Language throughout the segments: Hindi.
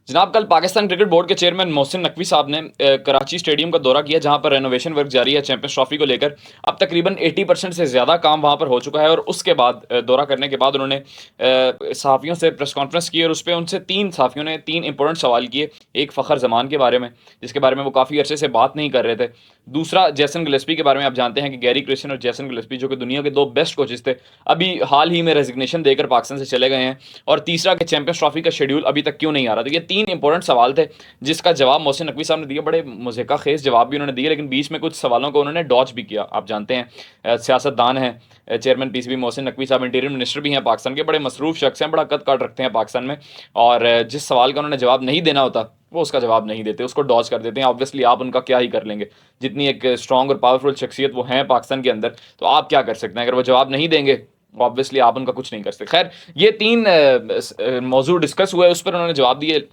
जनाब, कल पाकिस्तान क्रिकेट बोर्ड के चेयरमैन मोहसिन नकवी साहब ने कराची स्टेडियम का दौरा किया, जहां पर रेनोवेशन वर्क जारी है चैंपियंस ट्रॉफी को लेकर। अब तकरीबन 80% से ज़्यादा काम वहां पर हो चुका है। और उसके बाद दौरा करने के बाद उन्होंने सहाफ़ियों से प्रेस कॉन्फ्रेंस की और उस पर उनसे तीन सहाफ़ियों ने तीन इंपॉर्टेंट सवाल किए। एक फ़खर जमान के बारे में, जिसके बारे में वो काफ़ी अरसे से बात नहीं कर रहे थे। दूसरा जेसन गिलेस्पी के बारे में। आप जानते हैं कि गैरी क्रिस्टियन और जेसन गिलेस्पी, जो कि दुनिया के दो बेस्ट कोचेस थे, अभी हाल ही में रेजिग्नेशन देकर पाकिस्तान से चले गए हैं। और तीसरा कि चैंपियंस ट्रॉफी का शेड्यूल अभी तक क्यों नहीं आ रहा। तो ये तीन इंपॉर्टेंट सवाल थे, जिसका जवाब मोहसिन नकवी साहब ने दिया। बड़े मुज़हिका खेज जवाब भी उन्होंने दिए, लेकिन बीच में कुछ सवालों को उन्होंने डॉच भी किया। आप जानते हैं सियासतदान हैं चेयरमैन पीसीबी मोहसिन नकवी साहब, इंटीरियर मिनिस्टर भी हैं पाकिस्तान के, बड़े मसरूफ शख्स हैं, बड़ा कद काट रखते हैं पाकिस्तान में। और जिस सवाल का उन्होंने जवाब नहीं देना होता, वो उसका जवाब नहीं देते, उसको डॉच कर देते हैं। ऑब्वियसली आप उनका क्या ही कर लेंगे, जितनी एक स्ट्रॉन्ग और पावरफुल शख्सियत वो हैं पाकिस्तान के अंदर, तो आप क्या कर सकते हैं। अगर वो जवाब नहीं देंगे, ऑब्वियसली आप उनका कुछ नहीं कर सकते। खैर, ये तीन मौजूद डिस्कस हुए, उस पर उन्होंने जवाब दिए,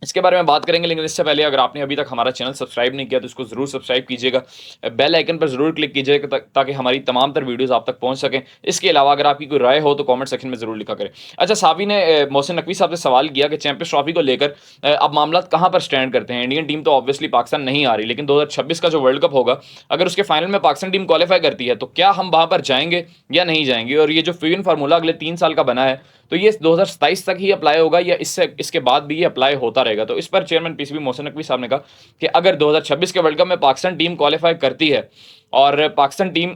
इसके बारे में बात करेंगे। लेकिन इससे पहले अगर आपने अभी तक हमारा चैनल सब्सक्राइब नहीं किया तो इसको ज़रूर सब्सक्राइब कीजिएगा, बेल आइकन पर ज़रूर क्लिक कीजिएगा ताकि हमारी तमाम तर वीडियोस आप तक पहुंच सकें। इसके अलावा अगर आपकी कोई राय हो तो कमेंट सेक्शन में ज़रूर लिखा करें। अच्छा, सावी ने मोहसिन नकवी साहब से सवाल किया कि चैंपियंस ट्रॉफी को लेकर अब मामला कहाँ पर स्टैंड करते हैं। इंडियन टीम तो ऑब्वियसली पाकिस्तान नहीं आ रही, लेकिन 2026 का जो वर्ल्ड कप होगा, अगर उसके फाइनल में पाकिस्तान टीम क्वालिफाई करती है, तो क्या हम वहाँ पर जाएंगे या नहीं जाएंगे। और ये जो फ्यूजन फार्मूला अगले 3 साल का बना है, तो ये 2027 तक ही अप्लाई होगा या इसके बाद भी ये अप्लाई होता रहेगा। तो इस पर चेयरमैन पीसीबी मोहसिन नकवी साहब ने कहा कि अगर 2026 के वर्ल्ड कप में पाकिस्तान टीम क्वालिफाई करती है और पाकिस्तान टीम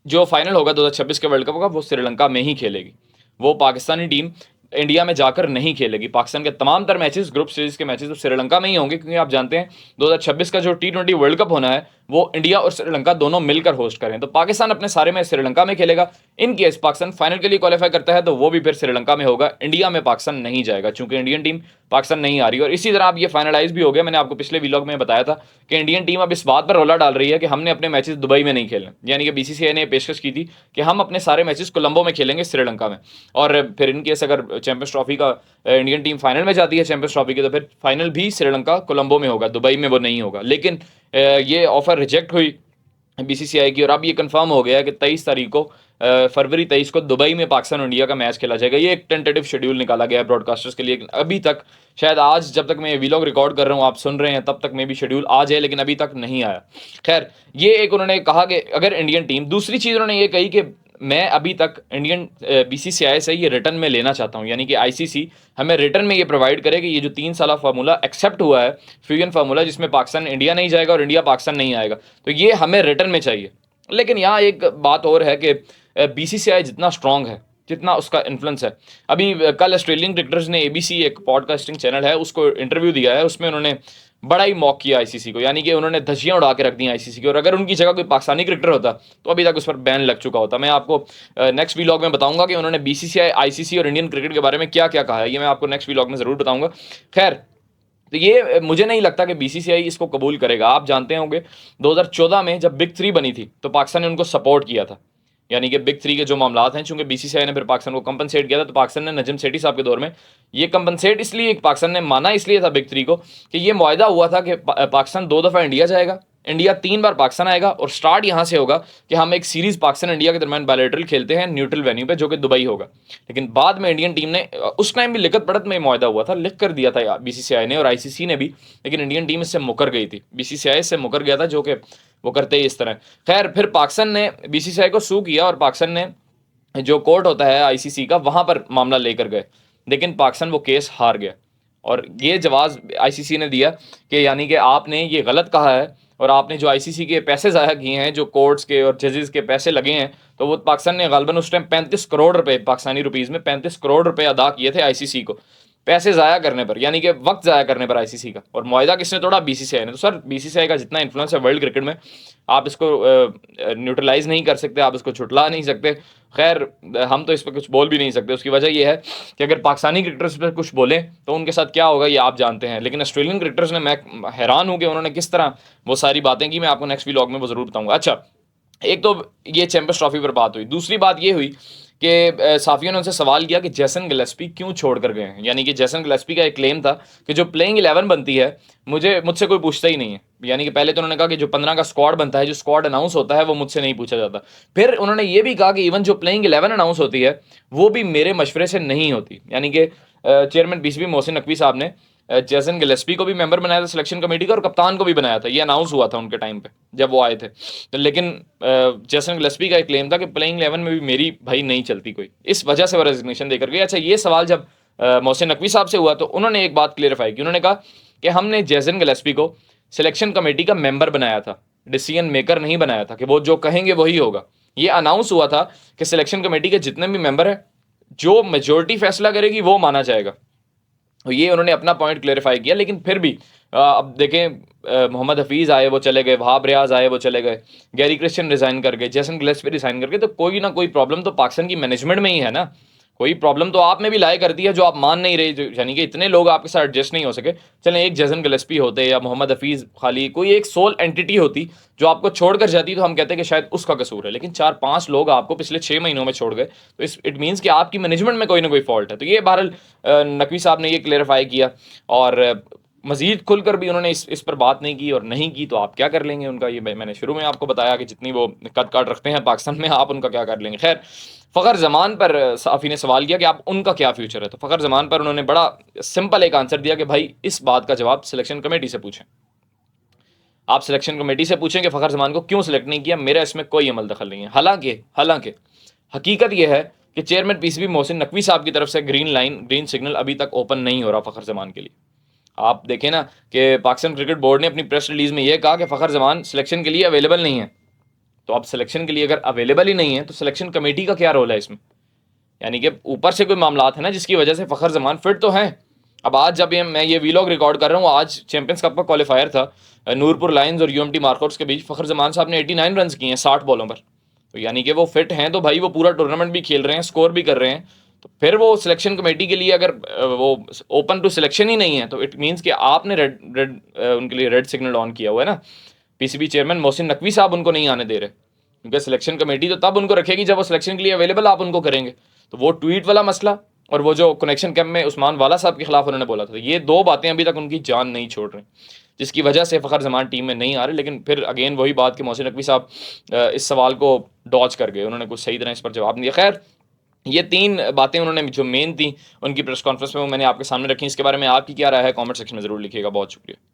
जो फाइनल होगा 2026 के वर्ल्ड कप का, वो श्रीलंका में ही खेलेगी। वो पाकिस्तानी टीम इंडिया में जाकर नहीं खेलेगी। पाकिस्तान के तमाम तर मैचेस, ग्रुप सीरीज के मैचेस, तो श्रीलंका में ही होंगे, क्योंकि आप जानते हैं 2026 का जो T20 वर्ल्ड कप होना है, वो इंडिया और श्रीलंका दोनों मिलकर होस्ट करें। तो पाकिस्तान अपने सारे मैच श्रीलंका में खेलेगा। इन केस पाकिस्तान फाइनल के लिए क्वालिफाई करता है, तो वो भी फिर श्रीलंका में होगा, इंडिया में पाकिस्तान नहीं जाएगा, चूंकि इंडियन टीम पाकिस्तान नहीं आ रही। और इसी तरह अब ये फाइनलाइज भी हो गया। मैंने आपको पिछले व्लॉग में बताया था कि इंडियन टीम अब इस बात पर रोला डाल रही है कि हमने अपने मैचेस दुबई में नहीं खेलने, यानी कि बीसीसीआई ने पेशकश की थी कि हम अपने सारे मैचेस कोलंबो में खेलेंगे, श्रीलंका में। और फिर इन केस अगर चैंपियंस ट्रॉफी का इंडियन टीम फाइनल में जाती है चैंपियंस ट्रॉफी के, तो फिर फाइनल भी श्रीलंका कोलंबो में होगा, दुबई में वो नहीं होगा। लेकिन ये ऑफर रिजेक्ट हुई बीसीसीआई की, और अब ये कंफर्म हो गया है कि 23 तारीख को फरवरी 23 को दुबई में पाकिस्तान और इंडिया का मैच खेला जाएगा। ये एक टेंटेटिव शेड्यूल निकाला गया है ब्रॉडकास्टर्स के लिए। अभी तक शायद आज, जब तक मैं ये व्लॉग रिकॉर्ड कर रहा हूँ, आप सुन रहे हैं, तब तक मे भी शेड्यूल आ जाए, लेकिन अभी तक नहीं आया। खैर, ये एक उन्होंने कहा कि अगर इंडियन टीम, दूसरी चीज़ उन्होंने ये कही कि मैं अभी तक इंडियन बीसीसीआई से ये रिटर्न में लेना चाहता हूँ, यानी कि आईसीसी हमें रिटर्न में ये प्रोवाइड करे कि ये जो 3 साल फार्मूला एक्सेप्ट हुआ है, फ्यूजन फार्मूला, जिसमें पाकिस्तान इंडिया नहीं जाएगा और इंडिया पाकिस्तान नहीं आएगा, तो ये हमें रिटर्न में चाहिए। लेकिन यहाँ एक बात और है कि बीसीसीआई जितना स्ट्रांग है, जितना उसका इन्फ्लुएंस है, अभी कल ऑस्ट्रेलियन क्रिकेटर्स ने एबीसी, एक पॉडकास्टिंग चैनल है, उसको इंटरव्यू दिया है। उसमें उन्होंने बड़ा ही मॉक किया आईसीसी को, यानी कि उन्होंने धज्जियां उड़ा के रख दी आईसीसी की। और अगर उनकी जगह कोई पाकिस्तानी क्रिकेटर होता तो अभी तक उस पर बैन लग चुका होता। मैं आपको नेक्स्ट व्लॉग में बताऊंगा कि उन्होंने बीसीसीआई, आईसीसी और इंडियन क्रिकेट के बारे में क्या क्या कहा है। ये मैं आपको नेक्स्ट व्लॉग में जरूर बताऊंगा। खैर, तो ये मुझे नहीं लगता कि बीसीसीआई इसको कबूल करेगा। आप जानते होंगे 2014 में जब बिग 3 बनी थी, तो पाकिस्तान ने उनको सपोर्ट किया था, यानी कि बिग 3 के जो मामलात हैं, चूंकि बीसीसीआई ने फिर पाकिस्तान को कंपनसेट किया था, तो पाकिस्तान ने नजम सेठी साहब के दौर में ये कंपनसेट इसलिए पाकिस्तान ने माना इसलिए था बिग 3 को कि ये मुआहदा हुआ था कि पाकिस्तान 2 दफ़ा इंडिया जाएगा, इंडिया 3 बार पाकिस्तान आएगा, और स्टार्ट यहाँ से होगा कि हम एक सीरीज पाकिस्तान इंडिया के दरमियान बायलैटरल खेलते हैं न्यूट्रल वेन्यू पे, जो कि दुबई होगा। लेकिन बाद में इंडियन टीम ने, उस टाइम भी लिखत पढ़त में मुआहदा हुआ था, लिख कर दिया था बीसीसीआई ने और आईसीसी ने भी, लेकिन इंडियन टीम इससे मुकर गई थी, बीसीसीआई से मुकर गया था, जो कि वो करते ही इस तरह। खैर, फिर पाकिस्तान ने बीसीसीआई को सू किया और पाकिस्तान ने जो कोर्ट होता है आईसीसी का, वहां पर मामला लेकर गए, लेकिन पाकिस्तान वो केस हार गया। और ये जवाब आईसीसी ने दिया कि यानी कि आपने ये गलत कहा है, और आपने जो आईसीसी के पैसे ज़ाया किए हैं, जो कोर्ट्स के और जजेस के पैसे लगे हैं, तो वो पाकिस्तान ने गालबन उस टाइम 35 करोड़ रुपए, पाकिस्तानी रुपीज़ में 35 करोड़ रुपए अदा किए थे आईसीसी को, पैसे ज़ाया करने पर, यानी कि वक्त ज़ाया करने पर आईसीसी का। और मुआहदा किसने तोड़ा? बीसीसीआई ने। तो सर, बीसीसीआई का जितना इन्फ्लुएंस है वर्ल्ड क्रिकेट में, आप इसको न्यूट्रलाइज नहीं कर सकते, आप इसको छुटला नहीं सकते। खैर, हम तो इस पर कुछ बोल भी नहीं सकते। उसकी वजह यह है कि अगर पाकिस्तानी क्रिकेटर्स पर कुछ बोलें तो उनके साथ क्या होगा ये आप जानते हैं। लेकिन ऑस्ट्रेलियन क्रिकेटर्स ने, मैं हैरान हूँ कि उन्होंने किस तरह वो सारी बातें की। मैं आपको नेक्स्ट व्लॉग में वो ज़रूर बताऊँगा। अच्छा, एक तो ये चैंपियंस ट्रॉफी पर बात हुई। दूसरी बात ये हुई कि साफियों ने उनसे सवाल किया कि जेसन गिलेस्पी क्यों छोड़ कर गए हैं। यानी कि जेसन गिलेस्पी का एक क्लेम था कि जो प्लेइंग 11 बनती है, मुझसे कोई पूछता ही नहीं है। यानी कि पहले तो उन्होंने कहा कि जो 15 का स्क्वाड बनता है, जो स्क्वाड अनाउंस होता है, वो मुझसे नहीं पूछा जाता। फिर उन्होंने ये भी कहा कि इवन जो प्लेइंग 11 अनाउंस होती है, वो भी मेरे मशवरे से नहीं होती। यानी कि चेयरमैन पीसीबी मोहसिन नकवी साहब ने जेसन गिलेस्पी को भी मेंबर बनाया था सिलेक्शन कमेटी का और कप्तान को भी बनाया था, ये अनाउंस हुआ था उनके टाइम पे जब वो आए थे। तो लेकिन जेसन गिलेस्पी का एक क्लेम था कि प्लेइंग 11 में भी मेरी भाई नहीं चलती कोई, इस वजह से वो रेजिग्नेशन देकर गए। अच्छा, ये सवाल जब मोहसिन नकवी साहब से हुआ तो उन्होंने एक बात क्लियरिफाई की, उन्होंने कहा कि हमने जेसन गिलेस्पी को सिलेक्शन कमेटी का मेंबर बनाया था, डिसीजन मेकर नहीं बनाया था कि वो जो कहेंगे वही होगा। ये अनाउंस हुआ था कि सिलेक्शन कमेटी के जितने भी मेंबर हैं, जो मेजोरिटी फैसला करेगी वो माना जाएगा। तो ये उन्होंने अपना पॉइंट क्लेरिफाई किया। लेकिन फिर भी अब देखें, मोहम्मद हफीज़ आए वो चले गए, वहाब रियाज आए वो चले गए, गैरी क्रिश्चियन रिजाइन कर गए, जेसन गिलेस्पी रिजाइन कर गए, तो कोई ना कोई प्रॉब्लम तो पाकिस्तान की मैनेजमेंट में ही है ना। कोई प्रॉब्लम तो आप में भी लाए करती है जो आप मान नहीं रहे, यानी कि इतने लोग आपके साथ एडजस्ट नहीं हो सके। चलें, एक जेसन गिलेस्पी होते या मोहम्मद हफीज़ खाली कोई एक सोल एंटिटी होती जो आपको छोड़कर जाती, तो हम कहते हैं कि शायद उसका कसूर है। लेकिन 4-5 लोग आपको पिछले 6 महीनों में छोड़ गए, तो इट मीन्स कि आपकी मैनेजमेंट में कोई ना कोई फॉल्ट है। तो ये बहरहाल नकवी साहब ने ये क्लेरिफाई किया, और मजीद खुलकर भी उन्होंने इस पर बात नहीं की, और नहीं की तो आप क्या कर लेंगे उनका। ये मैंने शुरू में आपको बताया कि जितनी वो कद काट रखते हैं पाकिस्तान में, आप उनका क्या कर लेंगे। खैर, फ़खर ज़मान पर साफ़ी ने सवाल किया कि आप उनका क्या फ्यूचर है, तो फ़खर ज़मान पर उन्होंने बड़ा सिंपल एक आंसर दिया कि भाई इस बात का जवाब सिलेक्शन कमेटी से पूछें। आप सिलेक्शन कमेटी से पूछें कि फ़खर ज़मान को क्यों सिलेक्ट नहीं किया, मेरा इसमें कोई अमल दखल नहीं है। हालांकि हकीकत यह है कि चेयरमैन पीसीबी मोहसिन नकवी साहब की तरफ से ग्रीन सिग्नल अभी तक ओपन नहीं हो रहा फ़खर ज़मान के लिए। आप देखें ना कि पाकिस्तान क्रिकेट बोर्ड ने अपनी प्रेस रिलीज में यह कहा कि फ़खर ज़मान सिलेक्शन के लिए अवेलेबल नहीं है। तो अब सिलेक्शन के लिए अगर अवेलेबल ही नहीं है तो सिलेक्शन कमेटी का क्या रोल है इसमें? यानी कि ऊपर से कोई मामलात है ना जिसकी वजह से फ़खर ज़मान फिट तो हैं। अब आज जब मैं ये वीलॉग रिकॉर्ड कर रहा हूँ, आज चैंपियंस कप का क्वालिफायर था नूरपुर लायंस और यूएमटी मार्कोट्स के बीच। फ़खर ज़मान साहब ने 89 रन किए हैं 60 बॉलों पर, तो यानी कि वो फिट हैं, तो भाई वो पूरा टूर्नामेंट भी खेल रहे हैं, स्कोर भी कर रहे हैं। तो फिर वो सिलेक्शन कमेटी के लिए अगर वो ओपन टू सिलेक्शन ही नहीं है, तो इट मीन्स कि आपने उनके लिए रेड सिग्नल ऑन किया हुआ है ना। पीसीबी चेयरमैन मोहसिन नकवी साहब उनको नहीं आने दे रहे, क्योंकि सिलेक्शन कमेटी तो तब उनको रखेगी जब वो सिलेक्शन के लिए अवेलेबल आप उनको करेंगे। तो वो ट्वीट वाला मसला और वो जो कनेक्शन कैंप में उस्मान वाला साहब के खिलाफ उन्होंने बोला था, ये दो बातें अभी तक उनकी जान नहीं छोड़ रही, जिसकी वजह से फ़खर ज़मान टीम में नहीं आ रहे। लेकिन फिर अगेन वही बात कि मोहसिन नकवी साहब इस सवाल को डॉज कर गए, उन्होंने कुछ सही तरह इस पर जवाब नहीं दिया। खैर, ये 3 बातें उन्होंने जो मेन थी उनकी प्रेस कॉन्फ्रेंस में, वो मैंने आपके सामने रखी। इसके बारे में आपकी क्या राय है, कमेंट सेक्शन में ज़रूर लिखिएगा। बहुत शुक्रिया।